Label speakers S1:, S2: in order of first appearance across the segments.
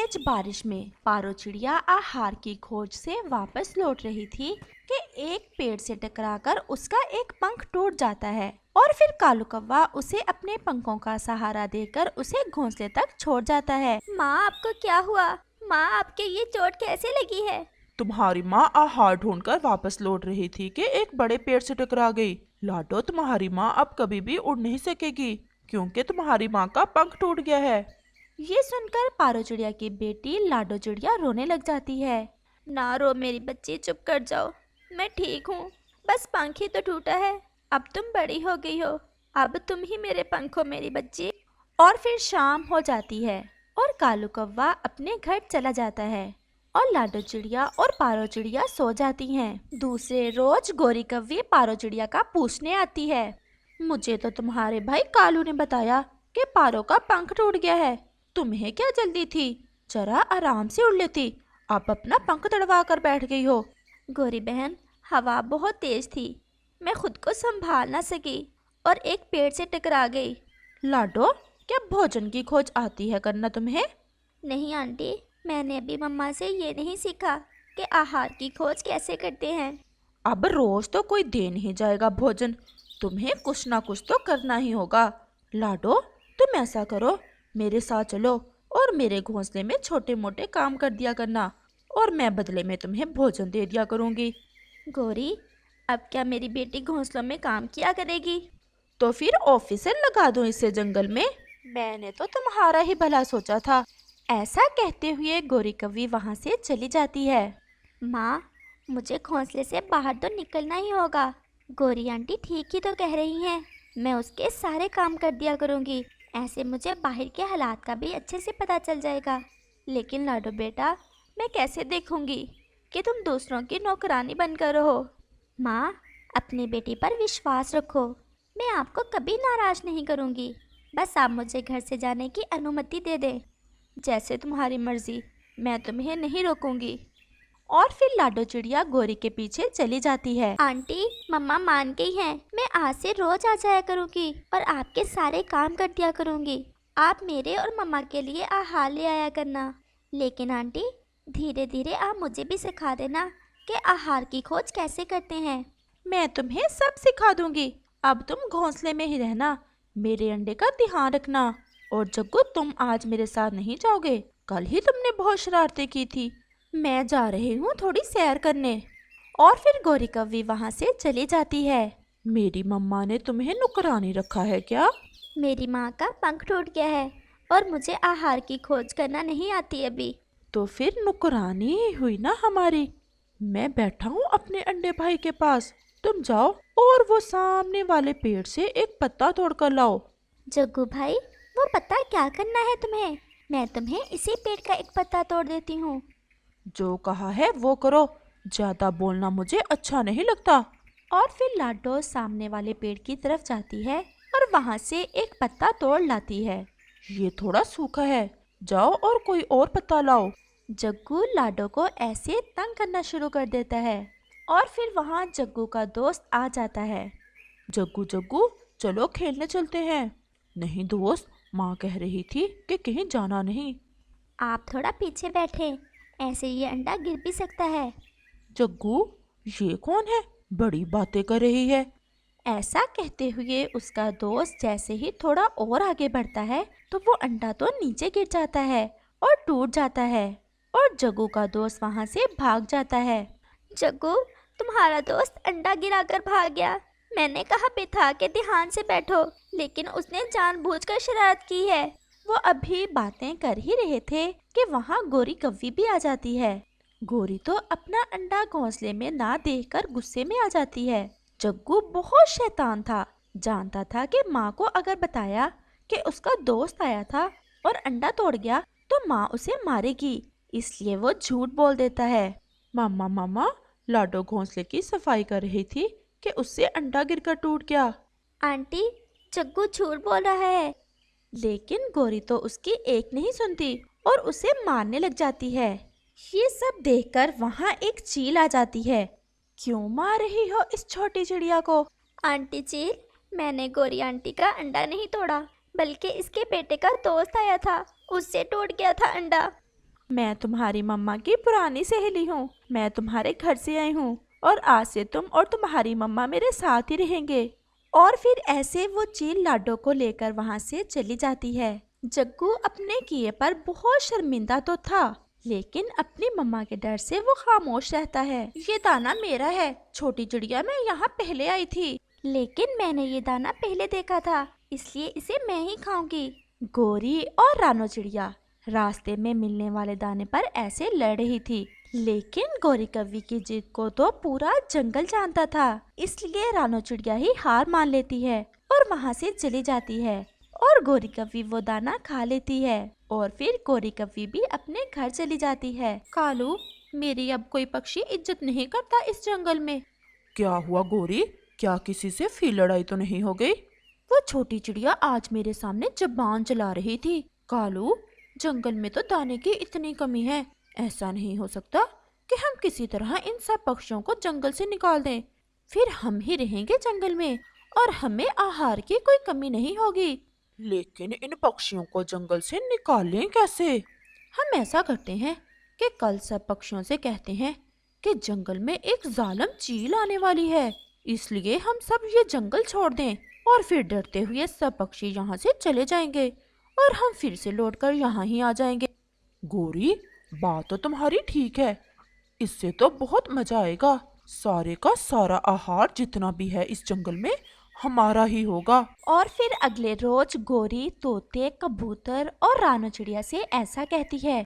S1: तेज बारिश में पारो चिड़िया आहार की खोज से वापस लौट रही थी कि एक पेड़ से टकराकर उसका एक पंख टूट जाता है और फिर कालू कौवा उसे अपने पंखों का सहारा देकर उसे घोंसले तक छोड़ जाता है।
S2: माँ, आपको क्या हुआ? माँ, आपके ये चोट कैसे लगी है?
S3: तुम्हारी माँ आहार ढूंढकर वापस लौट रही थी कि एक बड़े पेड़ से टकरा गई। लाडो, तुम्हारी माँ अब कभी भी उड़ नहीं सकेगी क्योंकि तुम्हारी माँ का पंख टूट गया है।
S1: ये सुनकर पारो चिड़िया की बेटी लाडो चिड़िया रोने लग जाती है।
S2: ना रो मेरी बच्ची, चुप कर जाओ। मैं ठीक हूँ, बस पंख ही तो टूटा है। अब तुम बड़ी हो गई हो, अब तुम ही मेरे पंख हो मेरी बच्ची।
S1: और फिर शाम हो जाती है और कालू कौवा अपने घर चला जाता है और लाडो चिड़िया और पारो चिड़िया सो जाती हैं। दूसरे रोज गोरी कौवी पारो चिड़िया का पूछने आती है। मुझे तो तुम्हारे भाई कालू ने बताया कि पारो का पंख टूट गया है। तुम्हें क्या जल्दी थी? जरा आराम से उड़ लेती, आप अपना पंख तड़वा कर बैठ गई हो।
S2: गोरी बहन, हवा बहुत तेज थी, मैं खुद को संभाल ना सकी और एक पेड़ से टकरा गई।
S1: लाडो, क्या भोजन की खोज आती है करना तुम्हें?
S2: नहीं आंटी, मैंने अभी मम्मा से ये नहीं सीखा कि आहार की खोज कैसे करते हैं।
S1: अब रोज तो कोई दे नहीं जाएगा भोजन, तुम्हें कुछ ना कुछ तो करना ही होगा। लाडो, तुम ऐसा करो, मेरे साथ चलो और मेरे घोंसले में छोटे मोटे काम कर दिया करना और मैं बदले में तुम्हें भोजन दे दिया करूँगी।
S2: गोरी, अब क्या मेरी बेटी घोंसलों में काम किया करेगी?
S1: तो फिर ऑफिसर लगा दूं इसे जंगल में? मैंने तो तुम्हारा ही भला सोचा था। ऐसा कहते हुए गोरी कौवी वहाँ से चली जाती है।
S2: माँ, मुझे घोंसले से बाहर तो निकलना ही होगा। गोरी आंटी ठीक ही तो कह रही हैं, मैं उसके सारे काम कर दिया करूँगी। ऐसे मुझे बाहर के हालात का भी अच्छे से पता चल जाएगा।
S1: लेकिन लाडो बेटा, मैं कैसे देखूंगी कि तुम दूसरों की नौकरानी बनकर रहो?
S2: माँ, अपनी बेटी पर विश्वास रखो, मैं आपको कभी नाराज नहीं करूँगी। बस आप मुझे घर से जाने की अनुमति दे दें।
S1: जैसे तुम्हारी मर्जी, मैं तुम्हें नहीं रोकूंगी। और फिर लाडो चिड़िया गोरी के पीछे चली जाती है।
S2: आंटी, मम्मा मान गई हैं, मैं आज से रोज आ जाया करूँगी और आपके सारे काम कर दिया करूँगी। आप मेरे और मम्मा के लिए आहार ले आया करना। लेकिन आंटी, धीरे धीरे आप मुझे भी सिखा देना कि आहार की खोज कैसे करते हैं।
S1: मैं तुम्हें सब सिखा दूंगी। अब तुम घोंसले में ही रहना, मेरे अंडे का ध्यान रखना। और जग्गू, तुम आज मेरे साथ नहीं जाओगे? कल ही तुमने बहुत शरारतें की थी। मैं जा रही हूँ थोड़ी सैर करने। और फिर गोरी कौवी वहाँ से चली जाती है।
S3: मेरी मम्मा ने तुम्हें नुकरानी रखा है क्या?
S2: मेरी माँ का पंख टूट गया है और मुझे आहार की खोज करना नहीं आती अभी।
S3: तो फिर नुकरानी ही हुई ना हमारी। मैं बैठा हूँ अपने अंडे भाई के पास, तुम जाओ और वो सामने वाले पेड़ से एक पत्ता तोड़ कर लाओ।
S2: जग्गू भाई, वो पत्ता क्या करना है तुम्हें? मैं तुम्हें इसी पेड़ का एक पत्ता तोड़ देती हूँ।
S3: जो कहा है वो करो, ज्यादा बोलना मुझे अच्छा नहीं लगता।
S1: और फिर लाडो सामने वाले पेड़ की तरफ जाती है और वहाँ से एक पत्ता तोड़ लाती है।
S3: ये थोड़ा सूखा है, जाओ और कोई और पत्ता लाओ।
S1: जग्गू लाडो को ऐसे तंग करना शुरू कर देता है और फिर वहाँ जग्गू का दोस्त आ जाता है।
S3: जग्गू जग्गू, चलो खेलने चलते हैं। नहीं दोस्त, माँ कह रही थी कि कहीं जाना नहीं।
S2: आप थोड़ा पीछे बैठे, ऐसे ये अंडा गिर भी सकता है।
S3: जग्गू, ये कौन है, बड़ी बातें कर रही है?
S1: ऐसा कहते हुए उसका दोस्त जैसे ही थोड़ा और आगे बढ़ता है तो वो अंडा तो नीचे गिर जाता है और टूट जाता है और जग्गू का दोस्त वहाँ से भाग जाता है।
S2: जग्गू, तुम्हारा दोस्त अंडा गिराकर भाग गया। मैंने कहा बिठा के ध्यान से बैठो, लेकिन उसने जानबूझकर शरारत की है।
S1: वो अभी बातें कर ही रहे थे कि वहाँ गोरी कौवी भी आ जाती है। गोरी तो अपना अंडा घोंसले में ना देखकर गुस्से में आ जाती है। जग्गू बहुत शैतान था, जानता था कि माँ को अगर बताया कि उसका दोस्त आया था और अंडा तोड़ गया तो माँ उसे मारेगी, इसलिए वो झूठ बोल देता है।
S3: मामा मामा, लाडो घोंसले की सफाई कर रही थी कि उससे अंडा गिरकर टूट गया।
S2: आंटी, जग्गू झूठ बोल रहा है।
S1: लेकिन गोरी तो उसकी एक नहीं सुनती और उसे मारने लग जाती है। ये सब देखकर वहाँ एक चील आ जाती है। क्यों मार रही हो इस छोटी चिड़िया को?
S2: आंटी चील, मैंने गोरी आंटी का अंडा नहीं तोड़ा, बल्कि इसके बेटे का दोस्त आया था, उससे टूट गया था अंडा।
S1: मैं तुम्हारी मम्मा की पुरानी सहेली हूँ। मैं तुम्हारे घर से आई हूँ और आज से तुम और तुम्हारी मम्मा मेरे साथ ही रहेंगे। और फिर ऐसे वो चील लाडो को लेकर वहाँ से चली जाती है। जग्गू अपने किए पर बहुत शर्मिंदा तो था, लेकिन अपनी मम्मा के डर से वो खामोश रहता है। ये दाना मेरा है, छोटी चिड़िया, मैं यहाँ पहले आई थी।
S2: लेकिन मैंने ये दाना पहले देखा था, इसलिए इसे मैं ही खाऊंगी।
S1: गोरी और रानो चिड़िया रास्ते में मिलने वाले दाने पर ऐसे लड़ रही थी, लेकिन गोरी कव्वी की जिद को तो पूरा जंगल जानता था, इसलिए रानो चिड़िया ही हार मान लेती है और वहाँ से चली जाती है। और गोरी कव्वी वो दाना खा लेती है और फिर गोरी कव्वी भी अपने घर चली जाती है। कालू, मेरी अब कोई पक्षी इज्जत नहीं करता इस जंगल में।
S3: क्या हुआ गोरी, क्या किसी से फिर लड़ाई तो नहीं हो गई?
S1: वो छोटी चिड़िया आज मेरे सामने जबान चला रही थी। कालू, जंगल में तो दाने की इतनी कमी है, ऐसा नहीं हो सकता कि हम किसी तरह इन सब पक्षियों को जंगल से निकाल दें। फिर हम ही रहेंगे जंगल में और हमें आहार की कोई कमी नहीं होगी।
S3: लेकिन इन पक्षियों को जंगल से निकालें कैसे?
S1: हम ऐसा करते हैं कि कल सब पक्षियों से कहते हैं कि जंगल में एक जालिम चील आने वाली है, इसलिए हम सब ये जंगल छोड़ दें और फिर डरते हुए सब पक्षी यहाँ से चले जाएंगे और हम फिर से लौटकर यहाँ ही आ जाएंगे।
S3: गोरी, बात तो तुम्हारी ठीक है, इससे तो बहुत मजा आएगा। सारे का सारा आहार जितना भी है इस जंगल में हमारा ही होगा।
S1: और फिर अगले रोज गोरी तोते, कबूतर और रानो चिड़िया से ऐसा कहती है,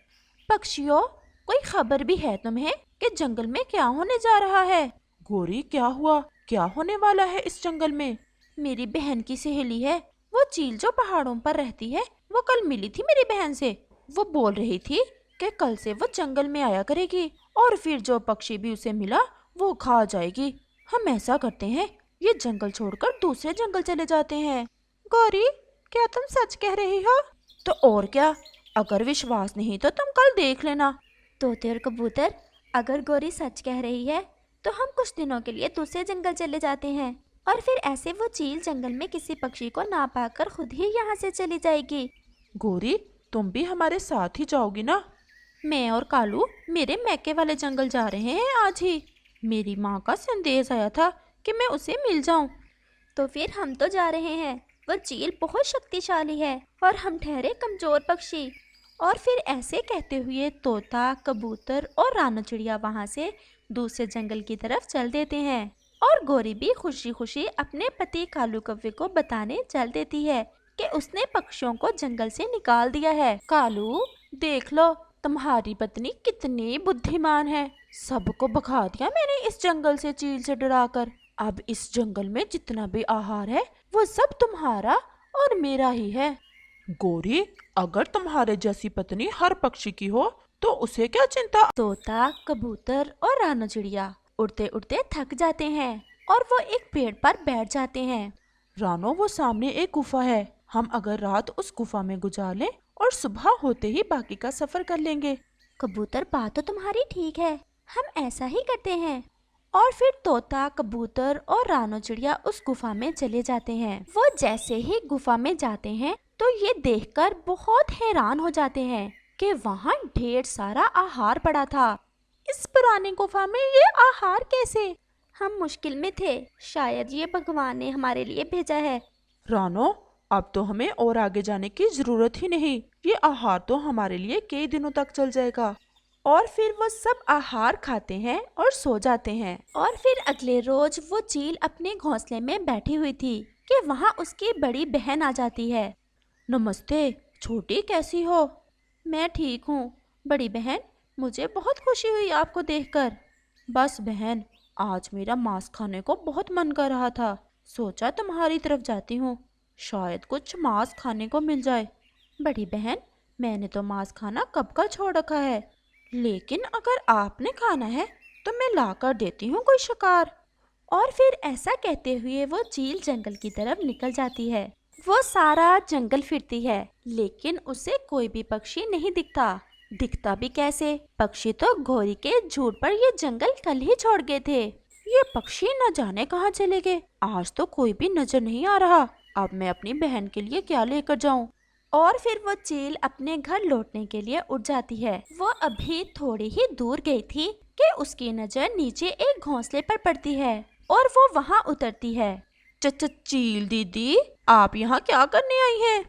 S1: पक्षियों, कोई खबर भी है तुम्हें कि जंगल में क्या होने जा रहा है?
S3: गोरी, क्या हुआ? क्या होने वाला है इस जंगल में?
S1: मेरी बहन की सहेली है, वो चील जो पहाड़ों पर रहती है, वो कल मिली थी मेरी बहन से। वो बोल रही थी कि कल से वो जंगल में आया करेगी और फिर जो पक्षी भी उसे मिला वो खा जाएगी। हम ऐसा करते हैं, ये जंगल छोड़कर दूसरे जंगल चले जाते हैं। गौरी, क्या तुम सच कह रही हो? तो और क्या, अगर विश्वास नहीं तो तुम कल देख लेना।
S2: तोते और कबूतर, अगर गौरी सच कह रही है तो हम कुछ दिनों के लिए दूसरे जंगल चले जाते हैं और फिर ऐसे वो चील जंगल में किसी पक्षी को ना पाकर खुद ही यहाँ से चली जाएगी।
S3: गोरी, तुम भी हमारे साथ ही जाओगी ना?
S1: मैं और कालू मेरे मैके वाले जंगल जा रहे हैं आज ही। मेरी माँ का संदेश आया था कि मैं उसे मिल जाऊं।
S2: तो फिर हम तो जा रहे हैं, वो चील बहुत शक्तिशाली है और हम ठहरे कमजोर पक्षी।
S1: और फिर ऐसे कहते हुए तोता, कबूतर और रानो चिड़िया वहाँ से दूसरे जंगल की तरफ चल देते हैं और गोरी भी खुशी खुशी अपने पति कालू कव्वे को बताने चल देती है कि उसने पक्षियों को जंगल से निकाल दिया है। कालू, देख लो तुम्हारी पत्नी कितनी बुद्धिमान है, सबको भगा दिया मैंने इस जंगल से चील से डराकर। अब इस जंगल में जितना भी आहार है वो सब तुम्हारा और मेरा ही है।
S3: गोरी, अगर तुम्हारे जैसी पत्नी हर पक्षी की हो तो उसे क्या चिंता?
S1: तोता, कबूतर और रानो चिड़िया उड़ते उड़ते थक जाते हैं और वो एक पेड़ पर बैठ जाते हैं।
S3: रानो, वो सामने एक गुफा है, हम अगर रात उस गुफा में गुजार लें और सुबह होते ही बाकी का सफर कर लेंगे।
S2: कबूतर, बात तो तुम्हारी ठीक है, हम ऐसा ही करते हैं।
S1: और फिर तोता, कबूतर और रानो चिड़िया उस गुफा में चले जाते हैं। वो जैसे ही गुफा में जाते हैं तो ये देखकर बहुत हैरान हो जाते हैं कि वहाँ ढेर सारा आहार पड़ा था। इस पुरानी गुफा में ये आहार कैसे?
S2: हम मुश्किल में थे, शायद ये भगवान ने हमारे लिए भेजा है।
S3: रानो, अब तो हमें और आगे जाने की जरूरत ही नहीं, ये आहार तो हमारे लिए कई दिनों तक चल जाएगा।
S1: और फिर वो सब आहार खाते हैं और सो जाते हैं। और फिर अगले रोज वो चील अपने घोंसले में बैठी हुई थी कि वहाँ उसकी बड़ी बहन आ जाती है। नमस्ते छोटी, कैसी हो? मैं ठीक हूँ बड़ी बहन, मुझे बहुत खुशी हुई आपको देखकर। बस बहन, आज मेरा मांस खाने को बहुत मन कर रहा था, सोचा तुम्हारी तरफ जाती हूँ, शायद कुछ मांस खाने को मिल जाए। बड़ी बहन, मैंने तो मांस खाना कब का छोड़ रखा है, लेकिन अगर आपने खाना है तो मैं ला कर देती हूँ कोई शिकार। और फिर ऐसा कहते हुए वो चील जंगल की तरफ निकल जाती है। वो सारा जंगल फिरती है, लेकिन उसे कोई भी पक्षी नहीं दिखता। दिखता भी कैसे, पक्षी तो गोरी के झूठ पर ये जंगल कल ही छोड़ गए थे। ये पक्षी न जाने कहाँ चले गए, आज तो कोई भी नजर नहीं आ रहा। अब मैं अपनी बहन के लिए क्या लेकर जाऊँ? और फिर वो चील अपने घर लौटने के लिए उड़ जाती है। वो अभी थोड़ी ही दूर गई थी कि उसकी नजर नीचे एक घोंसले पर पड़ती है और वो वहाँ उतरती है।
S3: चील दीदी, आप यहाँ क्या करने आई हैं?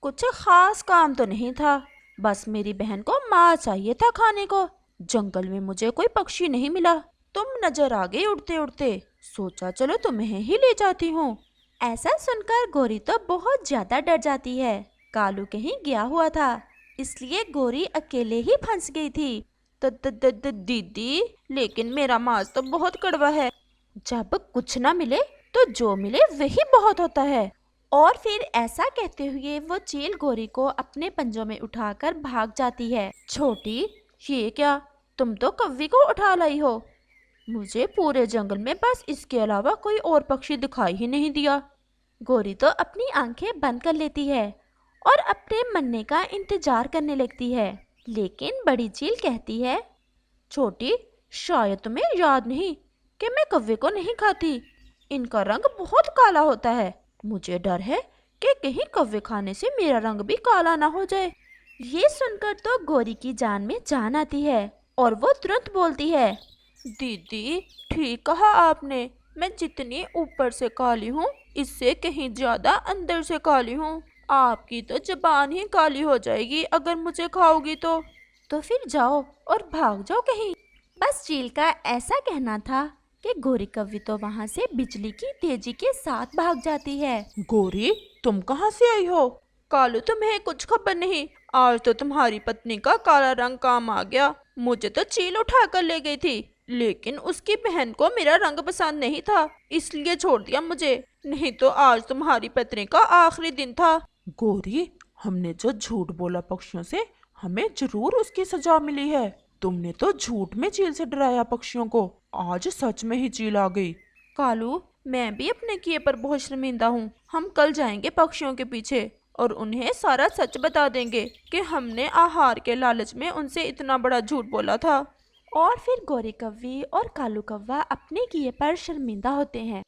S1: कुछ खास काम तो नहीं था, बस मेरी बहन को मांस चाहिए था खाने को। जंगल में मुझे कोई पक्षी नहीं मिला, तुम नजर आ गई उड़ते उड़ते, सोचा चलो तुम्हें ही ले जाती हूँ। ऐसा सुनकर गोरी तो बहुत ज्यादा डर जाती है। कालू कहीं गया हुआ था, इसलिए गोरी अकेले ही फंस गई थी।
S3: दीदी, लेकिन मेरा मांस तो बहुत कड़वा है।
S1: जब कुछ ना मिले तो जो मिले वही बहुत होता है। और फिर ऐसा कहते हुए वो चील गोरी को अपने पंजों में उठाकर भाग जाती है।
S3: छोटी, ये क्या, तुम तो कव्वे को उठा लाई हो। मुझे पूरे जंगल में बस इसके अलावा कोई और पक्षी दिखाई ही नहीं दिया।
S1: गोरी तो अपनी आंखें बंद कर लेती है और अपने मरने का इंतजार करने लगती है। लेकिन बड़ी चील कहती है,
S3: छोटी, शायद तुम्हें याद नहीं कि मैं कव्वे को नहीं खाती। इनका रंग बहुत काला होता है। मुझे डर है कि कहीं कव्वे खाने से मेरा रंग भी काला ना हो जाए।
S1: ये सुनकर तो गोरी की जान में जान आती है और वो तुरंत बोलती है,
S3: दीदी, ठीक कहा आपने। मैं जितनी ऊपर से काली हूँ, इससे कहीं ज्यादा अंदर से काली हूँ। आपकी तो जुबान ही काली हो जाएगी अगर मुझे खाओगी
S1: तो फिर जाओ और भाग जाओ कहीं। बस चील का ऐसा कहना था कि गोरी कव्वी तो वहाँ से बिजली की तेजी के साथ भाग जाती है।
S3: गोरी, तुम कहाँ से आई हो? कालू, तुम्हें कुछ खबर नहीं? आज तो तुम्हारी पत्नी का काला रंग काम आ गया। मुझे तो चील उठा कर ले गई थी, लेकिन उसकी बहन को मेरा रंग पसंद नहीं था, इसलिए छोड़ दिया मुझे। नहीं तो आज तुम्हारी पत्नी का आखिरी दिन था। गोरी, हमने जो झूठ बोला पक्षियों से, हमें जरूर उसकी सजा मिली है। तुमने तो झूठ में चील से डराया पक्षियों को, आज सच में ही चील आ गई। कालू, मैं भी अपने किए पर बहुत शर्मिंदा हूँ। हम कल जाएंगे पक्षियों के पीछे और उन्हें सारा सच बता देंगे कि हमने आहार के लालच में उनसे इतना बड़ा झूठ बोला था।
S1: और फिर गोरी कव्वी और कालू कव्वा अपने किए पर शर्मिंदा होते हैं।